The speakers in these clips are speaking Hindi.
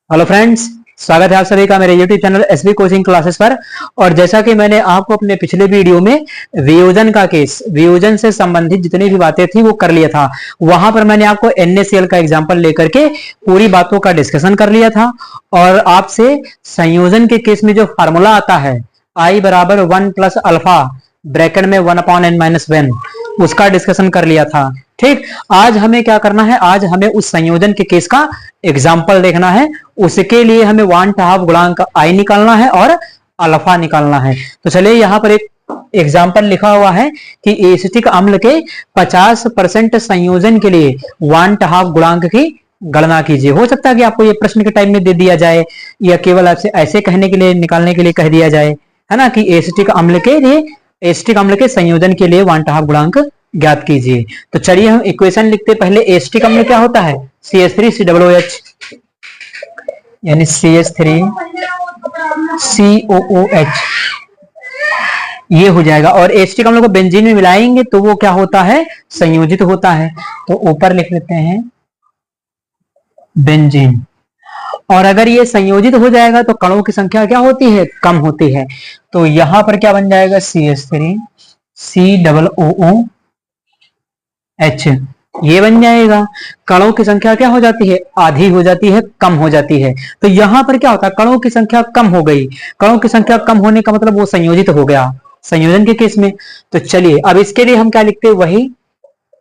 हेलो फ्रेंड्स, स्वागत है आप सभी का मेरे YouTube channel SB coaching classes पर। और जैसा कि मैंने आपको अपने पिछले वीडियो में वियोजन का केस, वियोजन से संबंधित जितनी भी बातें थी वो कर लिया था। वहां पर मैंने आपको NaCl का एग्जांपल लेकर के पूरी बातों का डिस्कशन कर लिया था और आपसे संयोजन के केस में जो फार्मूला आता है I बराबर 1 प्लस अल्फा ब्रैकेट में 1/n-1 उसका डिस्कशन कर लिया था। ठीक, आज हमें क्या करना है, आज हमें उस संयोजन के केस का एग्जाम्पल देखना है। उसके लिए हमें 1/2 गुणांक I निकालना है और अल्फा निकालना है। तो चलिए यहाँ पर एक एग्जाम्पल लिखा हुआ है कि एसिटिक अम्ल के 50% संयोजन के लिए 1/2 गुणांक की गणना कीजिए। हो सकता है कि आपको ये प्रश्न के टाइम में दे दिया जाए या केवल आपसे ऐसे कहने के लिए, निकालने के लिए कह दिया जाए, है ना, कि एसिटिक अम्ल के लिए, एसिटिक अम्ल के संयोजन के लिए 1/2 गुणांक ज्ञात कीजिए। तो चलिए हम इक्वेशन लिखते। पहले एसिटिक अम्ल क्या होता है, CH3COOH, यानी CH3COOH ये हो जाएगा। और एसिटिक अम्ल को बेंजीन में मिलाएंगे तो वो क्या होता है, संयोजित होता है। तो ऊपर लिख लेते हैं बेंजीन। और अगर ये संयोजित हो जाएगा तो कणों की संख्या क्या होती है, कम होती है। तो यहां पर क्या बन जाएगा, CH3COOH ये बन जाएगा। कणों की संख्या क्या हो जाती है, आधी हो जाती है, कम हो जाती है। तो यहां पर क्या होता है, कणों की संख्या कम हो गई। कणों की संख्या कम होने का मतलब वो संयोजित हो गया संयोजन के केस में। तो चलिए अब इसके लिए हम क्या लिखते हैं, वही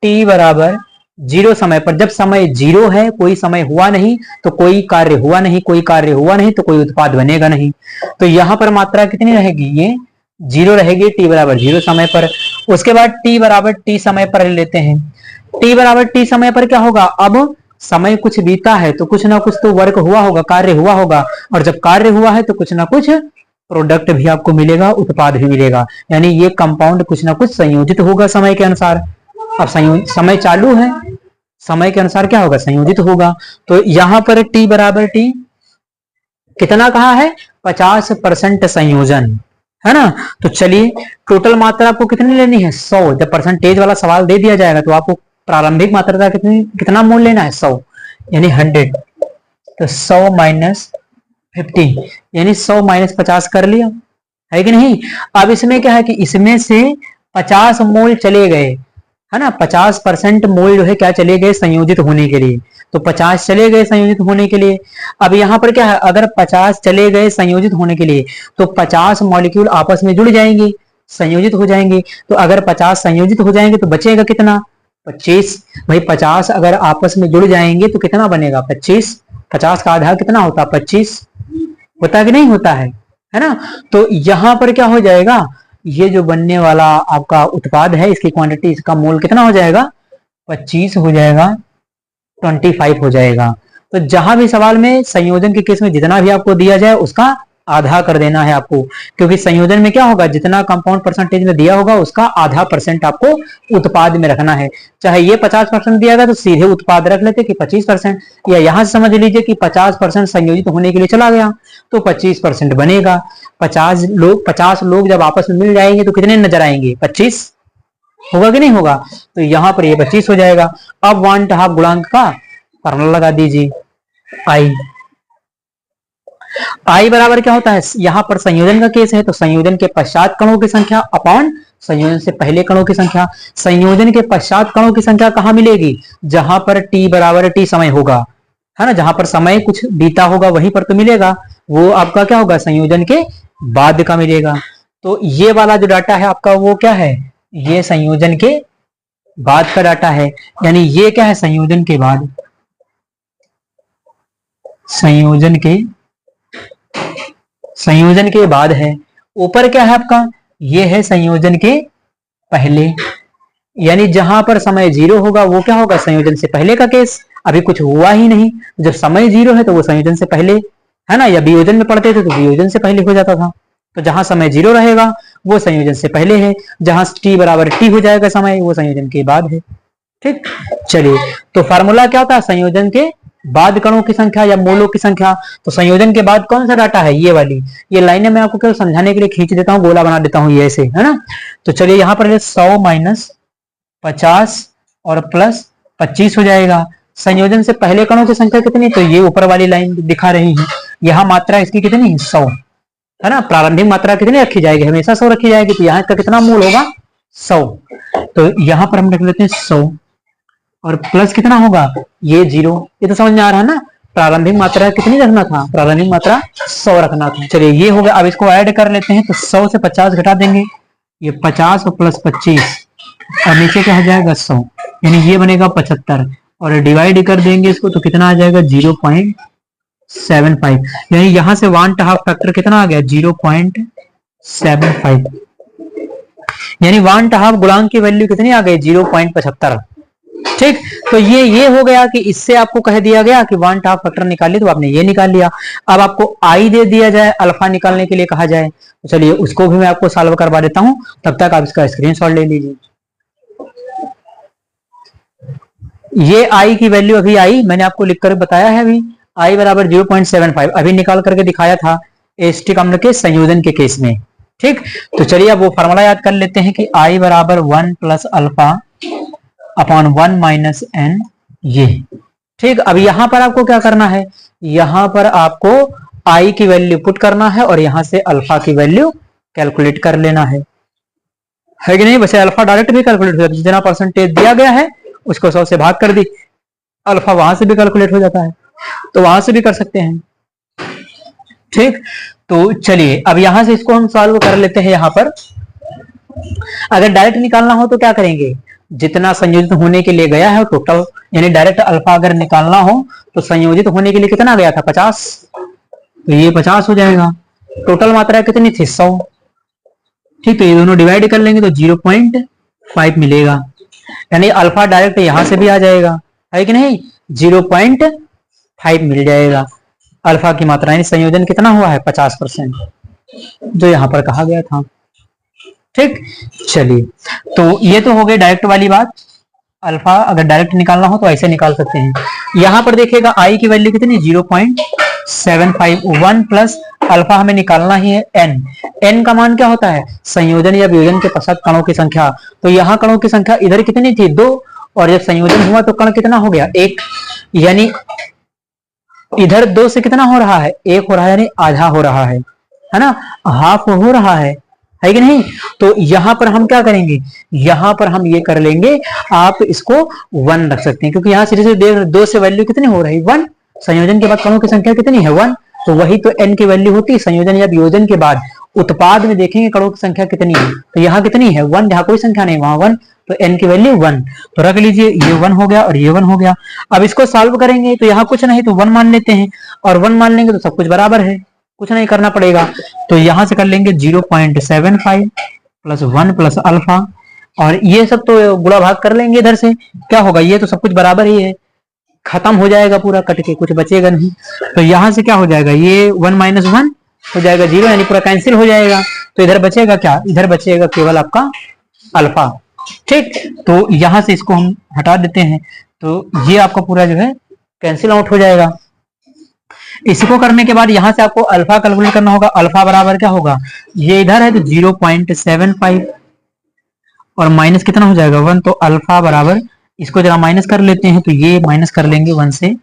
T बराबर 0 समय पर। जब समय 0 है, कोई समय हुआ नहीं तो कोई कार्य हुआ नहीं, कोई कार्य हुआ नहीं तो कोई उत्पाद बनेगा नहीं। तो यहां पर मात्रा कितनी रहेगी, ये 0 रहेगी, T बराबर 0 समय पर। उसके बाद T बराबर T समय पर लेते हैं। T बराबर T समय पर क्या होगा, अब समय कुछ बीता है तो कुछ ना कुछ तो वर्क हुआ होगा, कार्य हुआ होगा। और जब कार्य हुआ है तो कुछ ना कुछ प्रोडक्ट भी आपको मिलेगा, उत्पाद भी मिलेगा। यानी ये कंपाउंड कुछ ना कुछ संयोजित होगा समय के अनुसार। अब समय चालू है, समय के अनुसार क्या होगा, संयोजित होगा। तो यहां पर T बराबर T कितना कहा है, 50% संयोजन, है ना। तो चलिए टोटल मात्रा आपको कितनी लेनी है, 100। जब परसेंटेज वाला सवाल दे दिया जाएगा तो आपको प्रारंभिक मात्रा का कितना मोल लेना है, 100 यानी 100। तो 100 माइनस 50 यानी 100 माइनस 50 कर लिया, है कि नहीं। अब इसमें क्या है कि इसमें से 50 मोल चले गए, है ना, 50% मोल जो है क्या चले गए, संयोजित होने के लिए। तो 50 चले गए संयोजित होने के लिए। अब यहां पर क्या है, अगर 50 चले गए संयोजित होने के लिए तो 50 मॉलिक्यूल आपस में जुड़ जाएंगे, संयोजित हो जाएंगे। तो अगर 50 संयोजित हो जाएंगे तो बचेगा कितना, 25। भाई 50 अगर आपस में जुड़ जाएंगे तो कितना बनेगा, 25। 50 का आधा कितना होता है, 25 होता है कि नहीं होता है ना। तो यहां पर क्या हो जाएगा, ये जो बनने वाला आपका उत्पाद है, इसकी क्वांटिटी, इसका मोल कितना हो जाएगा, 25 हो जाएगा, 25 हो जाएगा। तो जहां भी सवाल में संयोजन के केस में जितना भी आपको दिया जाए उसका आधा कर देना है आपको, क्योंकि संयोजन में क्या होगा, जितना कंपाउंड परसेंटेज में दिया होगा उसका आधा % आपको उत्पाद में रखना है। चाहे ये 50% दिया गया तो सीधे उत्पाद रख लेते कि 25%, या यहां से समझ लीजिए कि 50% संयोजित होने के लिए चला गया तो 25% बनेगा। 50 लोग जब आपस में मिल जाएंगे तो कितने नजर आएंगे, 25 होगा कि नहीं होगा। तो यहां पर ये 25 हो जाएगा। अब 1/2 गुणांक का फॉर्मूला लगा दीजिए, I बराबर क्या होता है, यहां पर संयोजन का केस है तो संयोजन के पश्चात कणों की संख्या अपॉन संयोजन से पहले कणों की संख्या। संयोजन के पश्चात कणों की संख्या कहां मिलेगी, जहां पर T बराबर T समय होगा, है ना, जहां पर समय कुछ बीता होगा वहीं पर तो मिलेगा। वो आपका क्या होगा, संयोजन के बाद का मिलेगा। तो ये वाला जो डाटा है आपका वो क्या है, ये संयोजन के बाद का डाटा है। यानी ये क्या है, संयोजन के बाद, संयोजन के बाद है। ऊपर क्या है आपका, ये है संयोजन के पहले। यानी जहां पर समय 0 होगा वो क्या होगा, संयोजन से पहले का केस। अभी कुछ हुआ ही नहीं, जब समय 0 है तो वो संयोजन से पहले, है ना। या वियोजन में पढ़ते थे तो वियोजन से पहले हो जाता था। तो जहां समय 0 रहेगा वो संयोजन से पहले है, जहां T बराबर T हो जाएगा समय, वो संयोजन के बाद है। ठीक, चलिए तो फार्मूला क्या होता है, संयोजन के बाद कणों की संख्या या मोलों की संख्या। तो संयोजन के बाद कौन सा डाटा है, ये वाली। ये लाइनें मैं आपको केवल समझाने के लिए खींच देता हूँ, गोला बना देता हूँ ये ऐसे, है ना। तो चलिए यहाँ पर 100 माइनस 50 और प्लस 25 हो जाएगा। संयोजन से पहले कणों की संख्या कितनी, तो ये ऊपर वाली लाइन दिखा रही है। यहाँ मात्रा इसकी कितनी है 100, है ना। प्रारंभिक मात्रा कितनी रखी जाएगी, हमेशा 100 रखी जाएगी, तो यहाँ का कितना मूल होगा 100। तो यहाँ पर हम रख लेते हैं 100 और प्लस कितना होगा ये 0। ये तो समझ में आ रहा है ना। प्रारंभिक मात्रा कितनी रखना था, प्रारंभिक मात्रा 100 रखना था। चलिए ये हो गया। अब इसको ऐड कर लेते हैं, तो 100 से 50 घटा देंगे, ये 50 और प्लस 25 और नीचे क्या हो जाएगा 100, यानी ये बनेगा 75 और डिवाइड कर देंगे इसको तो कितना आ जाएगा 0.75, यानी यहां से 1/2 फैक्टर कितना आ गया 0.75, यानी 1/2 गुणांक की वैल्यू कितनी आ गई 0.75। ठीक, तो ये हो गया कि इससे आपको कह दिया गया कि 1/2 फैक्टर निकालिए, तो आपने ये निकाल लिया। अब आपको आई दे दिया जाए, अल्फा निकालने के लिए कहा जाए, तो चलिए उसको भी मैं आपको सॉल्व करवा देता हूं, तब तक आप इसका स्क्रीनशॉट ले लीजिए। ये आई की वैल्यू अभी आई, मैंने आपको लिखकर बताया है अभी, आई बराबर 0.75 अभी निकाल करके दिखाया था एसिटिक अम्ल के संयोजन के केस में। ठीक, तो चलिए अब वो फॉर्मूला याद कर लेते हैं कि आई बराबर 1 plus alpha upon 1 minus N, ये। ठीक, अब यहां पर आपको क्या करना है, यहां पर आपको आई की वैल्यू पुट करना है और यहां से अल्फा की वैल्यू कैलकुलेट कर लेना है कि नहीं। वैसे अल्फा डायरेक्ट भी कैलकुलेट हो जाता है, जितना परसेंटेज दिया गया है उसको 100 से भाग कर दी, अल्फा वहां से भी कैलकुलेट हो जाता है, तो वहां से भी कर सकते हैं। ठीक, तो चलिए अब यहां से इसको हम सॉल्व कर लेते हैं। यहां पर अगर डायरेक्ट निकालना हो तो क्या करेंगे, जितना संयोजित होने के लिए गया है टोटल, यानी डायरेक्ट अल्फा अगर निकालना हो तो संयोजित होने के लिए कितना गया था 50, तो ये 50 हो जाएगा। टोटल मात्रा कितनी थी 100। ठीक, तो ये दोनों डिवाइड कर लेंगे तो 0.5 मिलेगा, यानी अल्फा डायरेक्ट यहां से भी आ जाएगा, है कि नहीं, 0.5 मिल जाएगा। अल्फा की मात्रा यानी संयोजन कितना हुआ है 50%, जो यहां पर कहा गया था। ठीक, चलिए तो ये तो हो गई डायरेक्ट वाली बात। अल्फा अगर डायरेक्ट निकालना हो तो ऐसे निकाल सकते हैं। यहां पर देखिएगा आई की वैल्यू कितनी 0.75, 1 प्लस अल्फा हमें निकालना ही है एन। एन का मान क्या होता है, संयोजन या वियोजन के पश्चात कणों की संख्या। तो यहाँ कणों की संख्या इधर कितनी थी 2, और जब संयोजन हुआ तो कण कितना हो गया 1, यानी इधर 2 से कितना हो रहा है 1 हो रहा है, यानी आधा हो रहा है ना, हाफ हो रहा है कि नहीं। तो यहां पर हम क्या करेंगे, यहां पर हम ये कर लेंगे, आप इसको 1 रख सकते हैं, क्योंकि यहां से 2 से वैल्यू कितनी हो रही 1, संयोजन के बाद कणों की संख्या कितनी है 1, तो वही तो n की वैल्यू होती है संयोजन या वियोजन के बाद। उत्पाद में देखेंगे कणों की संख्या कितनी है, तो यहाँ कितनी है 1, जहां कोई संख्या नहीं वहां 1, तो n की वैल्यू 1, तो रख लीजिए, ये 1 हो गया और ये 1 हो गया। अब इसको सॉल्व करेंगे तो यहाँ कुछ नहीं तो 1 मान लेते हैं, और 1 मान लेंगे तो सब कुछ बराबर है, कुछ नहीं करना पड़ेगा। तो यहां से कर लेंगे 0.75 प्लस 1 प्लस अल्फा, और ये सब तो गुणा भाग कर लेंगे इधर से, क्या होगा ये तो सब कुछ बराबर ही है, खत्म हो जाएगा पूरा कट के, कुछ बचेगा नहीं। तो यहां से क्या हो जाएगा, ये 1 माइनस 1 हो जाएगा 0, यानी पूरा कैंसिल हो जाएगा। तो इधर बचेगा क्या, इधर बचेगा केवल आपका अल्फा। ठीक, तो यहां से इसको हम हटा देते हैं, तो ये आपका पूरा जो है कैंसिल आउट हो जाएगा। इसको करने के बाद यहां से आपको अल्फा कैलकुलेट करना होगा। अल्फा बराबर क्या होगा, ये इधर है तो 0.75 और माइनस कितना हो जाएगा 1, तो अल्फा बराबर, इसको जरा माइनस कर लेते हैं, तो ये माइनस कर लेंगे 1 से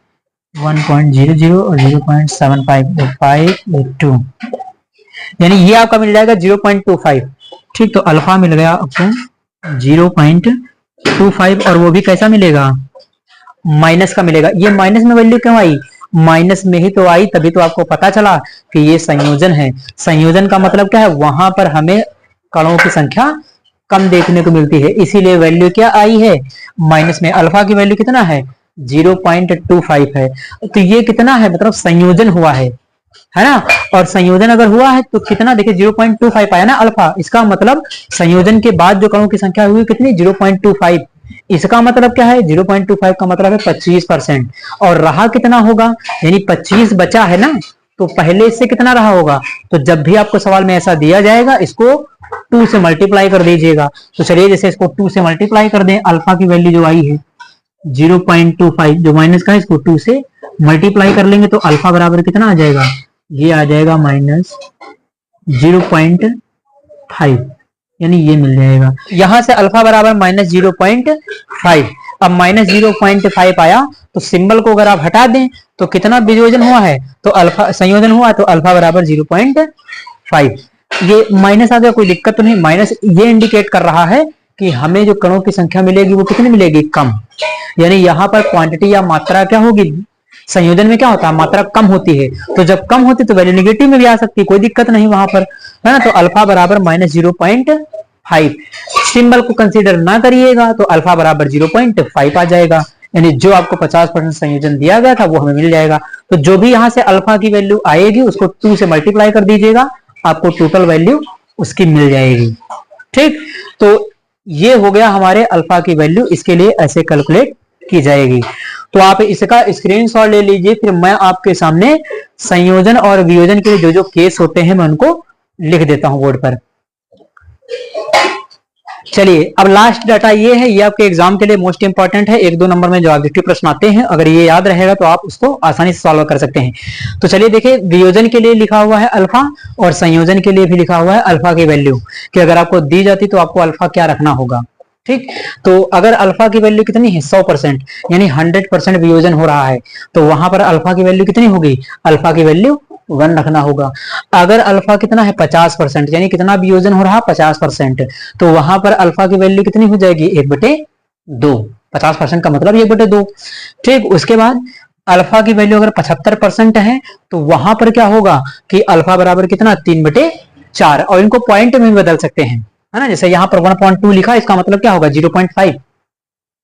1.00 और 0.75 तो 582, यानी ये आपका मिल जाएगा 0.25। ठीक, तो अल्फा मिल गया आपको 0.25, और वो भी कैसा मिलेगा, माइनस का मिलेगा। ये माइनस में वैल्यू क्यों आई, माइनस में ही तो आई, तभी तो आपको पता चला कि ये संयोजन है। संयोजन का मतलब क्या है, वहां पर हमें कणों की संख्या कम देखने को मिलती है, इसीलिए वैल्यू क्या आई है माइनस में। अल्फा की वैल्यू कितना है 0.25 है, तो ये कितना है, मतलब संयोजन हुआ है ना। और संयोजन अगर हुआ है तो कितना, देखिए 0.25 आया ना अल्फा, इसका मतलब संयोजन के बाद जो कणों की संख्या हुई कितनी 0.25, इसका मतलब क्या है 0.25 का मतलब है 25%, और रहा कितना होगा, यानी 25 बचा है ना, तो पहले इससे कितना रहा होगा। तो जब भी आपको सवाल में ऐसा दिया जाएगा इसको 2 से मल्टीप्लाई कर दीजिएगा। तो चलिए जैसे इसको 2 से मल्टीप्लाई कर दें, अल्फा की वैल्यू जो आई है 0.25, जो माइनस का है इसको 2 से मल्टीप्लाई कर लेंगे तो अल्फा बराबर कितना आ जाएगा, ये आ जाएगा माइनस 0.5, यानी ये मिल जाएगा। यहां से अल्फा बराबर माइनस 0.5। अब -0.5 आया तो सिंबल को अगर आप हटा दें तो कितना वियोजन हुआ है, तो अल्फा संयोजन हुआ, तो अल्फा बराबर 0.5। ये माइनस आ गया, कोई दिक्कत तो नहीं। माइनस ये इंडिकेट कर रहा है कि हमें जो कणों की संख्या मिलेगी वो कितनी मिलेगी, कम। यानी यहाँ पर क्वांटिटी या मात्रा क्या होगी, संयोजन में क्या होता है, मात्रा कम होती है। तो जब कम होती तो वैल्यू निगेटिव में भी आ सकती है, कोई दिक्कत नहीं वहां पर, है ना। तो अल्फा बराबर -0.5। सिंबल को कंसीडर ना करिएगा तो अल्फा बराबर 0.5 आ जाएगा। यानी जो आपको 50% संयोजन दिया गया था वो हमें मिल जाएगा। तो जो भी यहां से अल्फा की वैल्यू आएगी उसको 2 से मल्टीप्लाई कर दीजिएगा, आपको टोटल वैल्यू उसकी मिल जाएगी। ठीक, तो ये हो गया हमारे अल्फा की वैल्यू, इसके लिए ऐसे कैलकुलेट की जाएगी। तो आप इसका स्क्रीनशॉट ले लीजिए, फिर मैं आपके सामने संयोजन और वियोजन के जो जो केस होते हैं मैं उनको लिख देता हूं बोर्ड पर। चलिए अब लास्ट डाटा ये है, ये आपके एग्जाम के लिए मोस्ट इंपॉर्टेंट है। 1-2 नंबर में जो ऑब्जेक्टिव प्रश्न आते हैं, अगर ये याद रहेगा तो आप उसको आसानी से सॉल्व कर सकते हैं। तो चलिए देखिए, वियोजन के लिए लिखा हुआ है अल्फा और संयोजन के लिए भी लिखा हुआ है अल्फा की वैल्यू, कि अगर आपको दी जाती तो आपको अल्फा क्या रखना होगा। ठीक, तो अगर अल्फा की वैल्यू कितनी है 100%, यानी 100% वियोजन हो रहा है, तो वहां पर अल्फा की वैल्यू कितनी होगी, अल्फा की वैल्यू 1 रखना होगा। अगर अल्फा कितना है 50%, यानी कितना वियोजन हो रहा है 50%, तो वहां पर अल्फा की वैल्यू कितनी हो जाएगी 1/2। 50% का मतलब 1/2। ठीक, उसके बाद अल्फा की वैल्यू अगर 75% है तो वहां पर क्या होगा कि अल्फा बराबर कितना 3/4, और इनको पॉइंट में भी बदल सकते हैं, है ना। जैसे यहाँ पर 1.2 लिखा, इसका मतलब क्या होगा 0.5,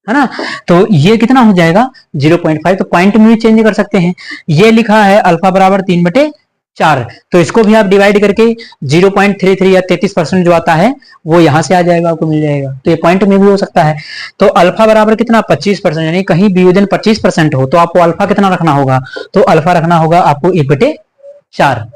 है ना। तो ये कितना हो जाएगा 0.5, तो पॉइंट में भी चेंज कर सकते हैं। ये लिखा है अल्फा बराबर 3/4, तो इसको भी आप डिवाइड करके 0.33 या 33% जो आता है वो यहां से आ जाएगा, आपको मिल जाएगा। तो ये पॉइंट में भी हो सकता है। तो अल्फा बराबर कितना 25%, यानी कहीं वियोजन 25% हो तो आपको अल्फा कितना रखना होगा, तो अल्फा रखना होगा आपको 1/4।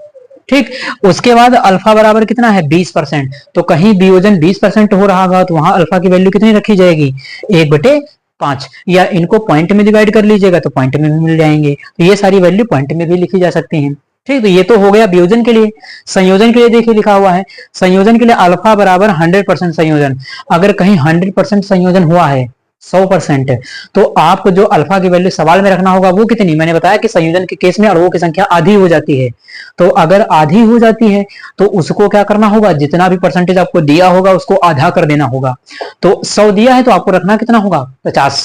ठीक, उसके बाद अल्फा बराबर कितना है 20%, तो कहीं वियोजन 20% हो रहा होगा तो वहां अल्फा की वैल्यू कितनी रखी जाएगी 1/5, या इनको पॉइंट में डिवाइड कर लीजिएगा तो पॉइंट में भी मिल जाएंगे। तो ये सारी वैल्यू पॉइंट में भी लिखी जा सकती है। ठीक, तो ये तो हो गया वियोजन के लिए। संयोजन के लिए देखिए लिखा हुआ है, संयोजन के लिए अल्फा बराबर 100% संयोजन। अगर कहीं 100% संयोजन हुआ है 100%, तो आपको जो अल्फा की वैल्यू सवाल में रखना होगा वो कितनी, मैंने बताया कि संयोजन के केस में अणुओं की संख्या आधी हो जाती है। तो अगर आधी हो जाती है तो उसको क्या करना होगा, जितना भी परसेंटेज आपको दिया होगा उसको आधा कर देना होगा। तो 100 दिया है तो आपको रखना कितना होगा 50,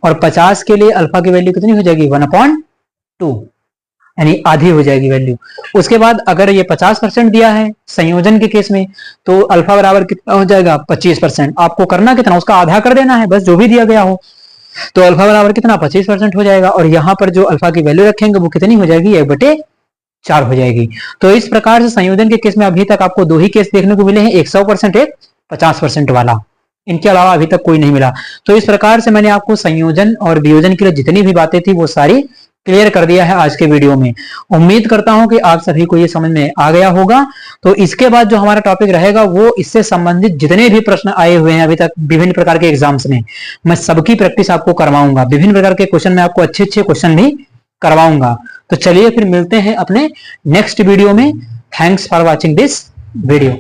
और 50 के लिए अल्फा की वैल्यू कितनी हो जाएगी 1/2, यानी आधी हो जाएगी वैल्यू। उसके बाद अगर ये 50% दिया है संयोजन के केस में, तो अल्फा बराबर कितना हो जाएगा 25%। आपको करना कितना, उसका आधा कर देना है बस, जो भी दिया गया हो। तो अल्फा बराबर कितना 25% हो जाएगा, और यहाँ पर जो अल्फा की वैल्यू रखेंगे वो कितनी हो जाएगी 1/4 हो जाएगी। तो इस प्रकार से संयोजन के केस में अभी तक आपको 2 ही केस देखने को मिले हैं, एक 100%, एक 50% वाला। इनके अलावा अभी तक कोई नहीं मिला। तो इस प्रकार से मैंने आपको संयोजन और वियोजन के लिए जितनी भी बातें थी वो सारी क्लियर कर दिया है आज के वीडियो में। उम्मीद करता हूं कि आप सभी को ये समझ में आ गया होगा। तो इसके बाद जो हमारा टॉपिक रहेगा वो इससे संबंधित जितने भी प्रश्न आए हुए हैं अभी तक विभिन्न प्रकार के एग्जाम्स में, मैं सबकी प्रैक्टिस आपको करवाऊंगा। विभिन्न प्रकार के क्वेश्चन में आपको अच्छे अच्छे क्वेश्चन भी करवाऊंगा। तो चलिए फिर मिलते हैं अपने नेक्स्ट वीडियो में। Thanks for watching this video.